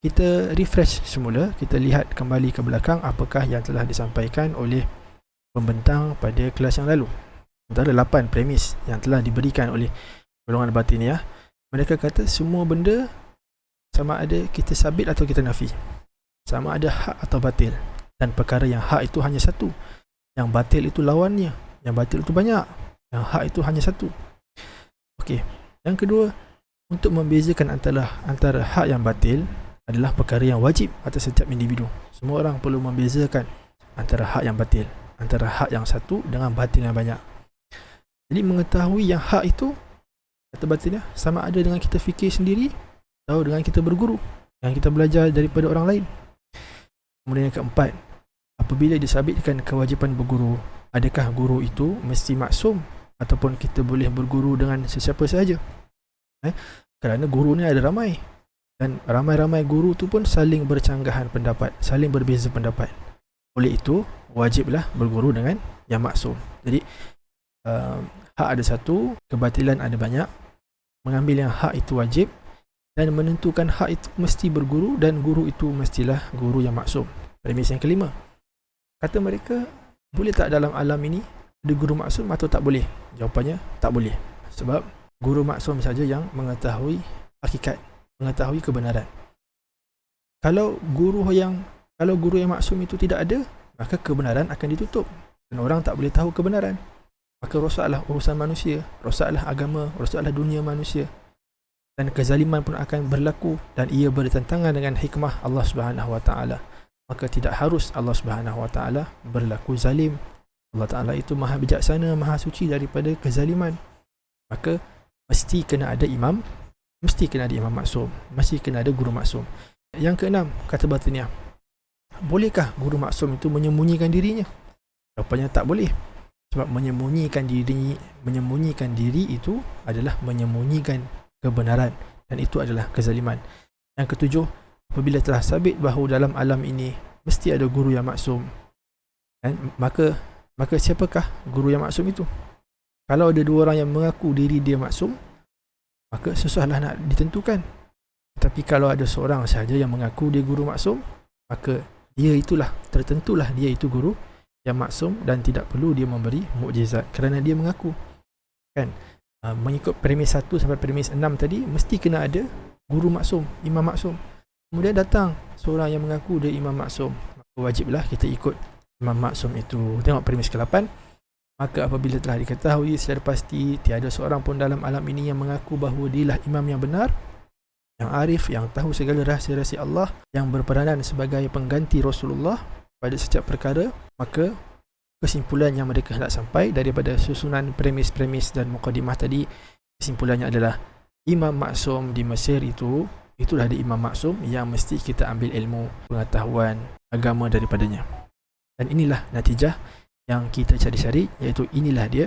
kita refresh semula, kita lihat kembali ke belakang apakah yang telah disampaikan oleh pembentang pada kelas yang lalu. Antara 8 premis yang telah diberikan oleh golongan batiniah, mereka kata semua benda sama ada kita sabit atau kita nafi, sama ada hak atau batil, dan perkara yang hak itu hanya satu, yang batil itu lawannya, yang batil itu banyak, yang hak itu hanya satu. Okey. Yang kedua, untuk membezakan antara hak yang batil adalah perkara yang wajib atas setiap individu. Semua orang perlu membezakan antara hak yang batil, antara hak yang satu dengan batil yang banyak. Jadi mengetahui yang hak itu, kata batinnya, sama ada dengan kita fikir sendiri atau dengan kita berguru, yang kita belajar daripada orang lain. Kemudian yang keempat, apabila disabitkan kewajipan berguru, adakah guru itu mesti maksum ataupun kita boleh berguru dengan sesiapa sahaja? Kerana guru ni ada ramai, dan ramai-ramai guru tu pun saling bercanggahan pendapat, saling berbeza pendapat. Oleh itu, wajiblah berguru dengan yang maksum. Jadi hak ada satu, kebatilan ada banyak. Mengambil yang hak itu wajib, dan menentukan hak itu mesti berguru, dan guru itu mestilah guru yang maksum. Premis yang kelima, kata mereka, boleh tak dalam alam ini ada guru maksum atau tak boleh? Jawapannya, tak boleh. Sebab guru maksum saja yang mengetahui hakikat, mengetahui kebenaran. Kalau guru yang maksum itu tidak ada, maka kebenaran akan ditutup dan orang tak boleh tahu kebenaran. Maka rosaklah urusan manusia, rosaklah agama, rosaklah dunia manusia, dan kezaliman pun akan berlaku, dan ia bertentangan dengan hikmah Allah Subhanahu Wa Taala. Maka tidak harus Allah Subhanahu Wa Taala berlaku zalim. Allah Taala itu maha bijaksana, maha suci daripada kezaliman. Maka mesti kena ada imam, mesti kena ada imam maksum, mesti kena ada guru maksum. Yang keenam, kata batiniah, bolehkah guru maksum itu menyembunyikan dirinya? Jawapannya, tak boleh. Sebab menyembunyikan diri itu adalah menyembunyikan kebenaran, dan itu adalah kezaliman. Yang ketujuh, apabila telah sabit bahawa dalam alam ini mesti ada guru yang maksum, maka siapakah guru yang maksum itu? Kalau ada dua orang yang mengaku diri dia maksum, maka susahlah nak ditentukan. Tapi kalau ada seorang sahaja yang mengaku dia guru maksum, maka dia itulah, tertentulah dia itu guru yang maksum, dan tidak perlu dia memberi mukjizat kerana dia mengaku. Kan? Mengikut premis 1 sampai premis 6 tadi, mesti kena ada guru maksum, imam maksum. Kemudian datang seorang yang mengaku dia imam maksum, maka wajiblah kita ikut imam maksum itu. Tengok premis ke-8. Maka apabila telah diketahui secara pasti tiada seorang pun dalam alam ini yang mengaku bahawa dialah imam yang benar, yang arif, yang tahu segala rahsia-rahsia Allah, yang berperanan sebagai pengganti Rasulullah pada setiap perkara, maka kesimpulan yang mereka hendak sampai daripada susunan premis-premis dan mukadimah tadi, kesimpulannya adalah imam maksum di Mesir itulah dia imam maksum yang mesti kita ambil ilmu, pengetahuan agama daripadanya. Dan inilah natijah yang kita cari-cari, iaitu inilah dia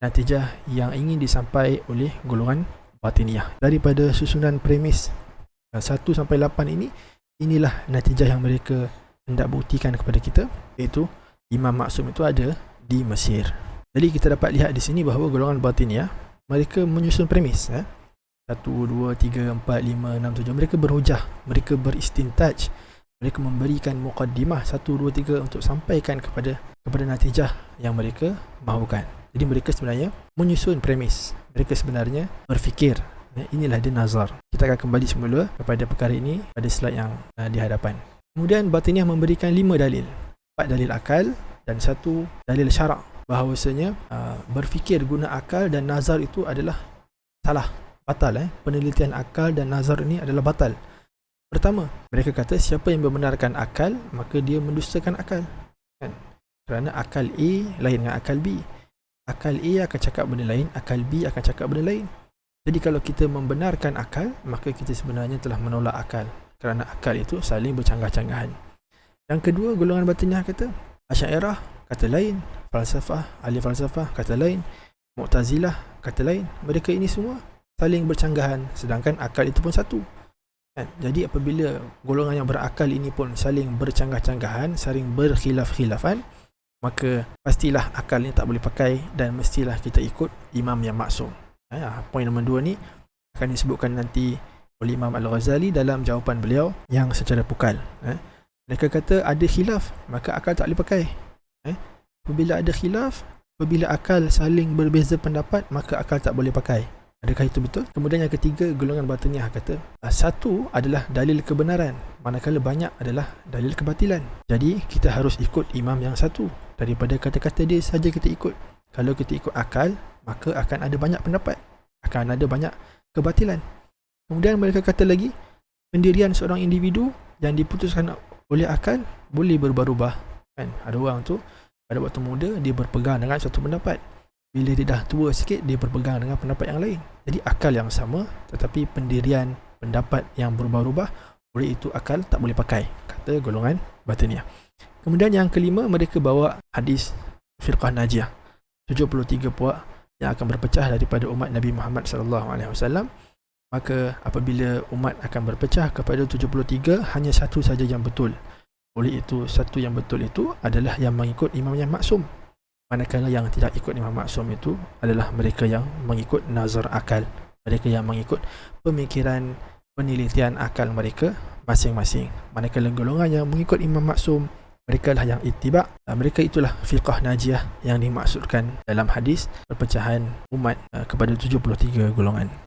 natijah yang ingin disampai oleh golongan batiniah. Daripada susunan premis 1 sampai 8 ini, inilah natijah yang mereka hendak buktikan kepada kita, iaitu imam maksum itu ada di Mesir. Jadi kita dapat lihat di sini bahawa golongan batiniah, mereka menyusun premis 1, 2, 3, 4, 5, 6, 7. Mereka berhujah, mereka beristintaj, mereka memberikan muqaddimah 1, 2, 3 untuk sampaikan kepada natijah yang mereka mahukan. Jadi mereka sebenarnya menyusun premis, mereka sebenarnya berfikir. Inilah dia nazar. Kita akan kembali semula kepada perkara ini pada slide yang di hadapan. Kemudian batiniah memberikan 5 dalil, 4 dalil akal dan 1 dalil syarak, bahawasanya berfikir guna akal dan nazar itu adalah salah, batal. Penelitian akal dan nazar ini adalah batal. Pertama, mereka kata siapa yang membenarkan akal, maka dia mendustakan akal, kan? Kerana akal A lain dengan akal B. Akal A akan cakap benda lain, akal B akan cakap benda lain. Jadi kalau kita membenarkan akal, maka kita sebenarnya telah menolak akal, kerana akal itu saling bercanggah-canggahan. Yang kedua, golongan batiniah kata, Asy'ariyah kata lain, ahli falsafah kata lain, Mu'tazilah kata lain. Mereka ini semua saling bercanggahan, sedangkan akal itu pun satu. Jadi apabila golongan yang berakal ini pun saling bercanggah-canggahan, saling berkhilaf-khilafan, maka pastilah akal ni tak boleh pakai, dan mestilah kita ikut imam yang maksum. Poin nombor 2 ni akan disebutkan nanti oleh Imam Al-Ghazali dalam jawapan beliau yang secara pukal. Mereka kata ada khilaf, maka akal tak boleh pakai. Apabila ada khilaf, apabila akal saling berbeza pendapat, maka akal tak boleh pakai. Adakah itu betul? Kemudian yang ketiga, golongan batiniyah kata satu adalah dalil kebenaran, manakala banyak adalah dalil kebatilan. Jadi kita harus ikut imam yang satu. Daripada kata-kata dia saja kita ikut. Kalau kita ikut akal, maka akan ada banyak pendapat, akan ada banyak kebatilan. Kemudian mereka kata lagi, pendirian seorang individu yang diputuskan oleh akal boleh berubah-ubah. Kan? Ada orang tu pada waktu muda dia berpegang dengan satu pendapat, bila dia dah tua sikit dia berpegang dengan pendapat yang lain. Jadi akal yang sama, tetapi pendirian pendapat yang berubah-ubah, oleh itu akal tak boleh pakai, kata golongan batiniyah. Kemudian yang kelima, mereka bawa hadis firqah najiyah, 73 puak yang akan berpecah daripada umat Nabi Muhammad SAW. Maka apabila umat akan berpecah kepada 73, hanya satu saja yang betul. Oleh itu, satu yang betul itu adalah yang mengikut imam yang maksum. Manakala yang tidak ikut imam maksum itu adalah mereka yang mengikut nazar akal, mereka yang mengikut pemikiran, penelitian akal mereka masing-masing. Manakala golongan yang mengikut imam maksum, mereka lah yang ittiba'. Mereka itulah firqah najiyah yang dimaksudkan dalam hadis perpecahan umat kepada 73 golongan.